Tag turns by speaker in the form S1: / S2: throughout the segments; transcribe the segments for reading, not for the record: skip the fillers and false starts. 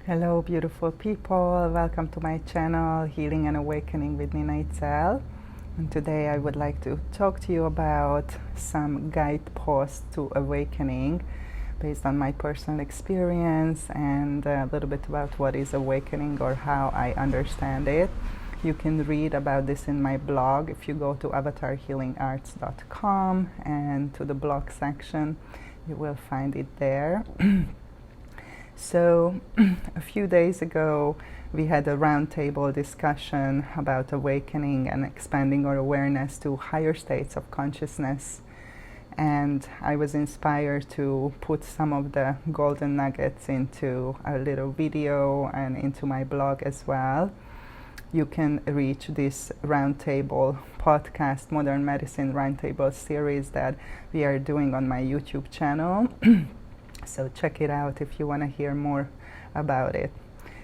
S1: Hello beautiful people, welcome to my channel Healing and Awakening with Nina Itzel. And today I would like to talk to you about some guideposts to awakening based on my personal experience and a little bit about what is awakening or how I understand it. You can read about this in my blog if you go to 𝙤𝙤𝙧𝙚 and to the blog section you will find it there. So a few days ago we had a roundtable discussion about awakening and expanding our awareness to higher states of consciousness, and I was inspired to put some of the golden nuggets into a little video and into my blog as well. You can reach this roundtable podcast, Modern Medicine Roundtable series that we are doing on my YouTube channel. So check it out if you want to hear more about it.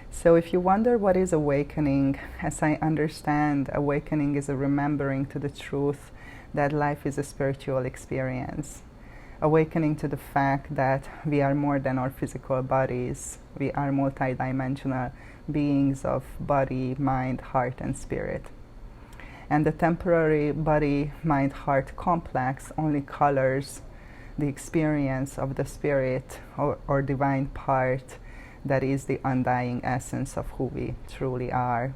S1: So if you wonder what is awakening, as I understand, awakening is a remembering to the truth that life is a spiritual experience. Awakening to the fact that we are more than our physical bodies. We are multidimensional beings of body, mind, heart, and spirit. And the temporary body-mind-heart complex only colors the experience of the spirit or divine part that is the undying essence of who we truly are.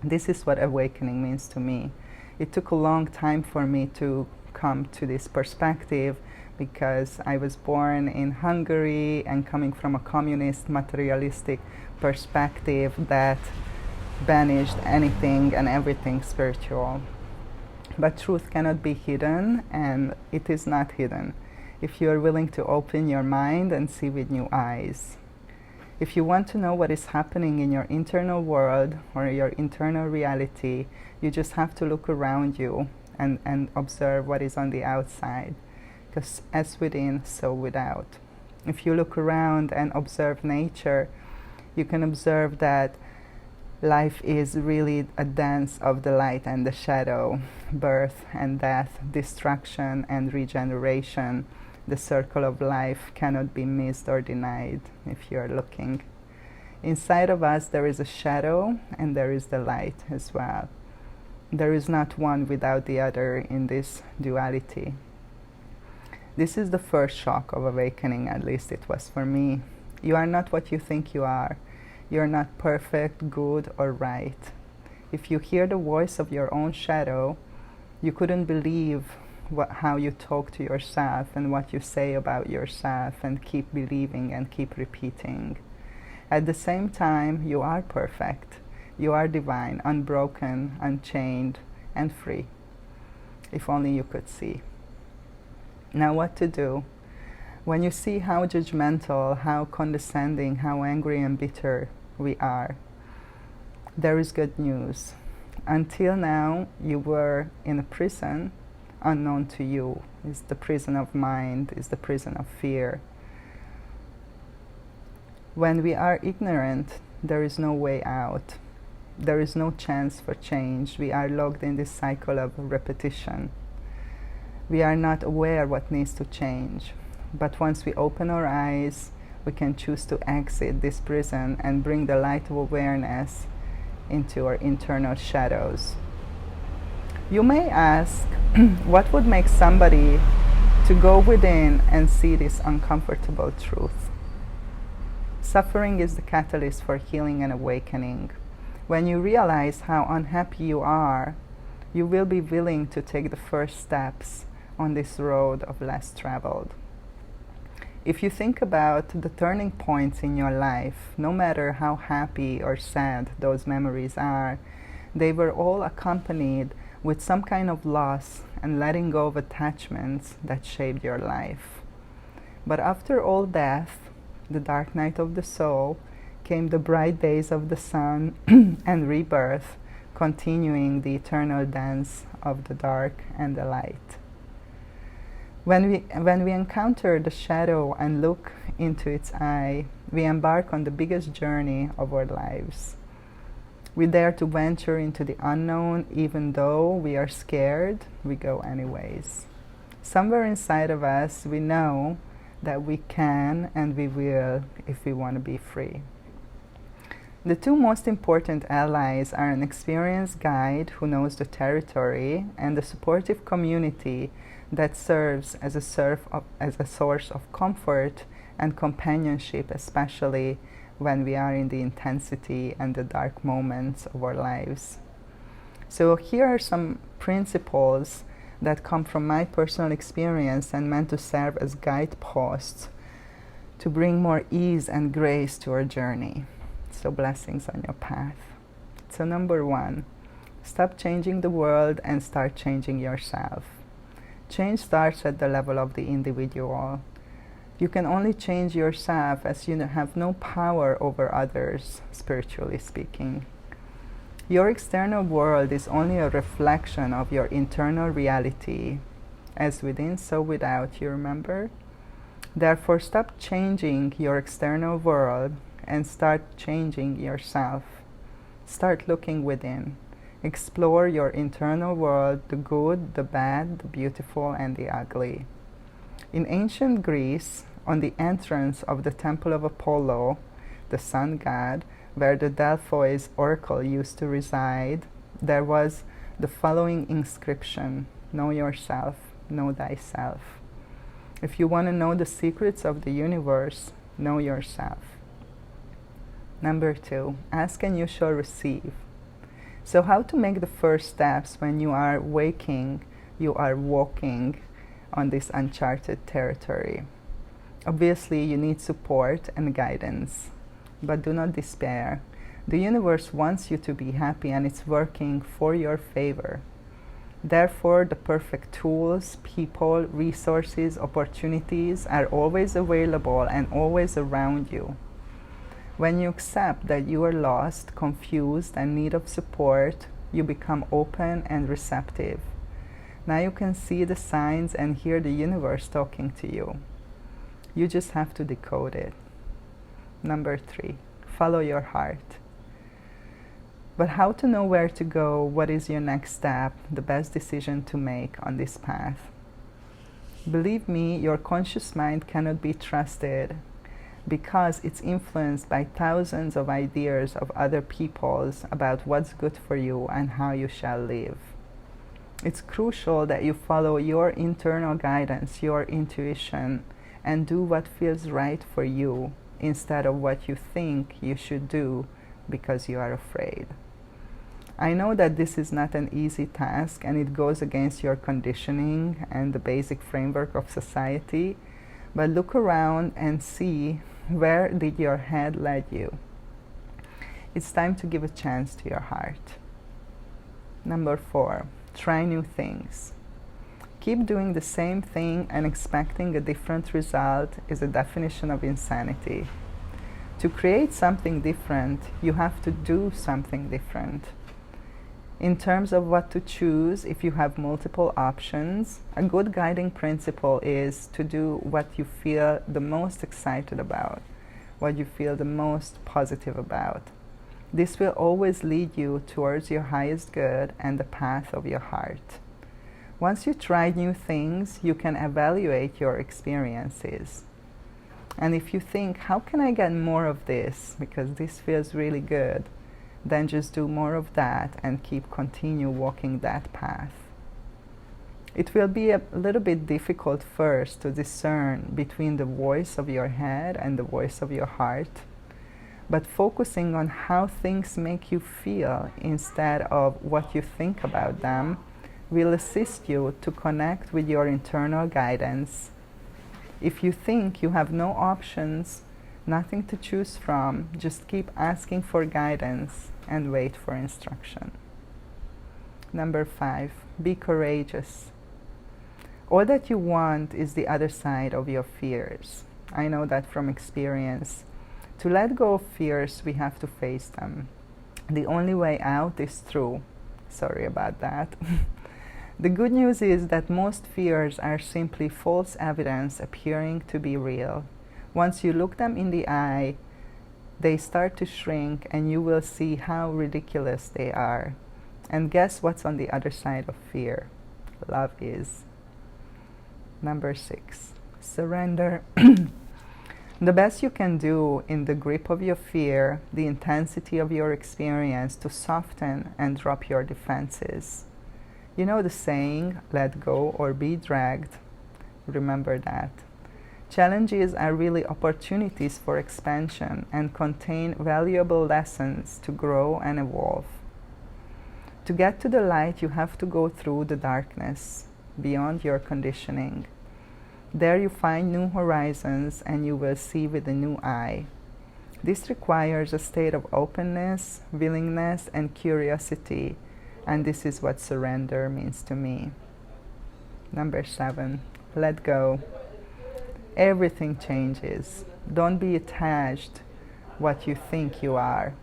S1: This is what awakening means to me. It took a long time for me to come to this perspective because I was born in Hungary and coming from a communist materialistic perspective that banished anything and everything spiritual. But truth cannot be hidden, and it is not hidden if you are willing to open your mind and see with new eyes. If you want to know what is happening in your internal world or your internal reality, you just have to look around you and observe what is on the outside. Because as within, so without. If you look around and observe nature, you can observe that life is really a dance of the light and the shadow, birth and death, destruction and regeneration. The circle of life cannot be missed or denied if you are looking. Inside of us there is a shadow and there is the light as well. There is not one without the other in this duality. This is the first shock of awakening, at least it was for me. You are not what you think you are. You are not perfect, good, or right. If you hear the voice of your own shadow, you couldn't believe how you talk to yourself and what you say about yourself and keep believing and keep repeating. At the same time, you are perfect. You are divine, unbroken, unchained, and free. If only you could see. Now what to do? When you see how judgmental, how condescending, how angry and bitter we are, there is good news. Until now, you were in a prison unknown to you. It's the prison of mind, it's the prison of fear. When we are ignorant, there is no way out. There is no chance for change. We are locked in this cycle of repetition. We are not aware what needs to change. But once we open our eyes, we can choose to exit this prison and bring the light of awareness into our internal shadows. You may ask, what would make somebody to go within and see this uncomfortable truth? Suffering is the catalyst for healing and awakening. When you realize how unhappy you are, you will be willing to take the first steps on this road of less traveled. If you think about the turning points in your life, no matter how happy or sad those memories are, they were all accompanied with some kind of loss and letting go of attachments that shaped your life. But after all death, the dark night of the soul, came the bright days of the sun and rebirth, continuing the eternal dance of the dark and the light. When we encounter the shadow and look into its eye, we embark on the biggest journey of our lives. We dare to venture into the unknown, even though we are scared, we go anyways. Somewhere inside of us, we know that we can and we will if we want to be free. The two most important allies are an experienced guide who knows the territory and a supportive community that serves as a source of comfort and companionship, especially when we are in the intensity and the dark moments of our lives. So here are some principles that come from my personal experience and meant to serve as guideposts to bring more ease and grace to our journey. So blessings on your path. So number 1, stop changing the world and start changing yourself. Change starts at the level of the individual. You can only change yourself as you have no power over others, spiritually speaking. Your external world is only a reflection of your internal reality. As within, so without, you remember? Therefore, stop changing your external world and start changing yourself. Start looking within. Explore your internal world, the good, the bad, the beautiful, and the ugly. In ancient Greece, on the entrance of the temple of Apollo, the sun god, where the Delphois oracle used to reside, there was the following inscription: know yourself, know thyself. If you want to know the secrets of the universe, know yourself. Number 2, ask and you shall receive. So how to make the first steps when you are waking, you are walking on this uncharted territory? Obviously, you need support and guidance, but do not despair. The universe wants you to be happy and it's working for your favor. Therefore, the perfect tools, people, resources, opportunities are always available and always around you. When you accept that you are lost, confused, and in need of support, you become open and receptive. Now you can see the signs and hear the universe talking to you. You just have to decode it. Number 3, follow your heart. But how to know where to go, what is your next step, the best decision to make on this path? Believe me, your conscious mind cannot be trusted because it's influenced by thousands of ideas of other people's about what's good for you and how you shall live. It's crucial that you follow your internal guidance, your intuition, and do what feels right for you instead of what you think you should do because you are afraid. I know that this is not an easy task and it goes against your conditioning and the basic framework of society, but look around and see where did your head lead you. It's time to give a chance to your heart. Number 4, try new things. Keep doing the same thing and expecting a different result is a definition of insanity. To create something different, you have to do something different. In terms of what to choose, if you have multiple options, a good guiding principle is to do what you feel the most excited about, what you feel the most positive about. This will always lead you towards your highest good and the path of your heart. Once you try new things, you can evaluate your experiences. And if you think, how can I get more of this, because this feels really good, then just do more of that and continue walking that path. It will be a little bit difficult first to discern between the voice of your head and the voice of your heart, but focusing on how things make you feel instead of what you think about them will assist you to connect with your internal guidance. If you think you have no options, nothing to choose from, just keep asking for guidance and wait for instruction. Number 5, be courageous. All that you want is the other side of your fears. I know that from experience. To let go of fears, we have to face them. The only way out is through. Sorry about that. The good news is that most fears are simply false evidence appearing to be real. Once you look them in the eye, they start to shrink and you will see how ridiculous they are. And guess what's on the other side of fear? Love is. Number 6, surrender. The best you can do in the grip of your fear, the intensity of your experience, to soften and drop your defenses. You know the saying, let go or be dragged. Remember that. Challenges are really opportunities for expansion and contain valuable lessons to grow and evolve. To get to the light, you have to go through the darkness, beyond your conditioning. There you find new horizons and you will see with a new eye. This requires a state of openness, willingness, and curiosity, and this is what surrender means to me. Number 7, let go. Everything changes. Don't be attached what you think you are.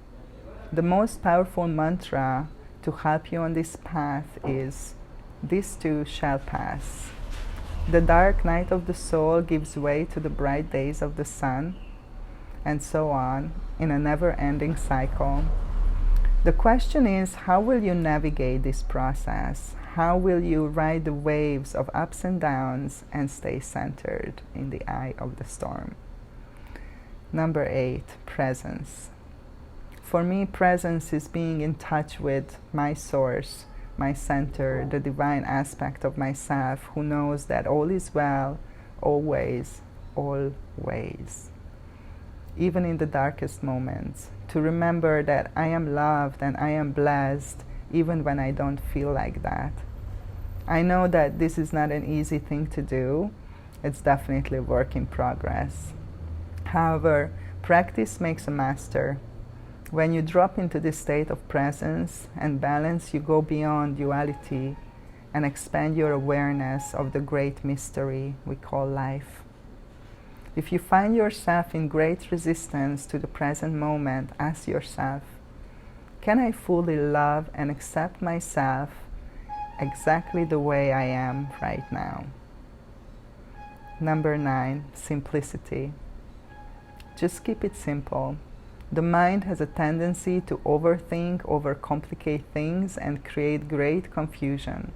S1: The most powerful mantra to help you on this path is, this too shall pass. The dark night of the soul gives way to the bright days of the sun, and so on, in a never-ending cycle. The question is, how will you navigate this process? How will you ride the waves of ups and downs and stay centered in the eye of the storm? Number 8, presence. For me, presence is being in touch with my source, my center, the divine aspect of myself who knows that all is well, always, always. Even in the darkest moments, to remember that I am loved and I am blessed even when I don't feel like that. I know that this is not an easy thing to do. It's definitely a work in progress. However, practice makes a master. When you drop into this state of presence and balance, you go beyond duality and expand your awareness of the great mystery we call life. If you find yourself in great resistance to the present moment, ask yourself, can I fully love and accept myself exactly the way I am right now? Number 9, simplicity. Just keep it simple. The mind has a tendency to overthink, overcomplicate things, and create great confusion.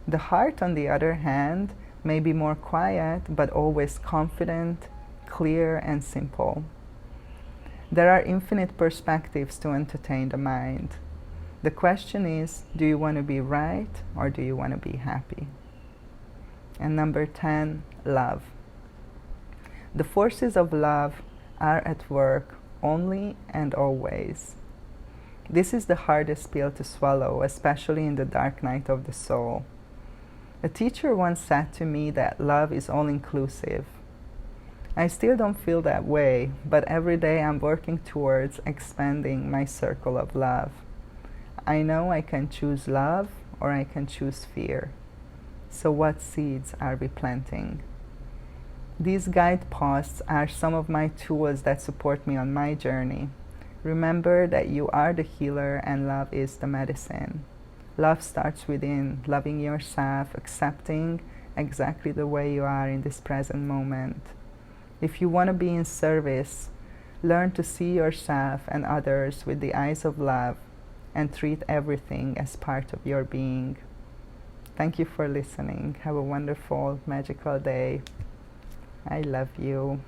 S1: The heart, on the other hand, may be more quiet, but always confident, clear, and simple. There are infinite perspectives to entertain the mind. The question is, do you want to be right or do you want to be happy? And number 10, love. The forces of love are at work only and always. This is the hardest pill to swallow, especially in the dark night of the soul. A teacher once said to me that love is all-inclusive. I still don't feel that way, but every day I'm working towards expanding my circle of love. I know I can choose love or I can choose fear. So what seeds are we planting? These guideposts are some of my tools that support me on my journey. Remember that you are the healer and love is the medicine. Love starts within, loving yourself, accepting exactly the way you are in this present moment. If you want to be in service, learn to see yourself and others with the eyes of love and treat everything as part of your being. Thank you for listening. Have a wonderful, magical day. I love you.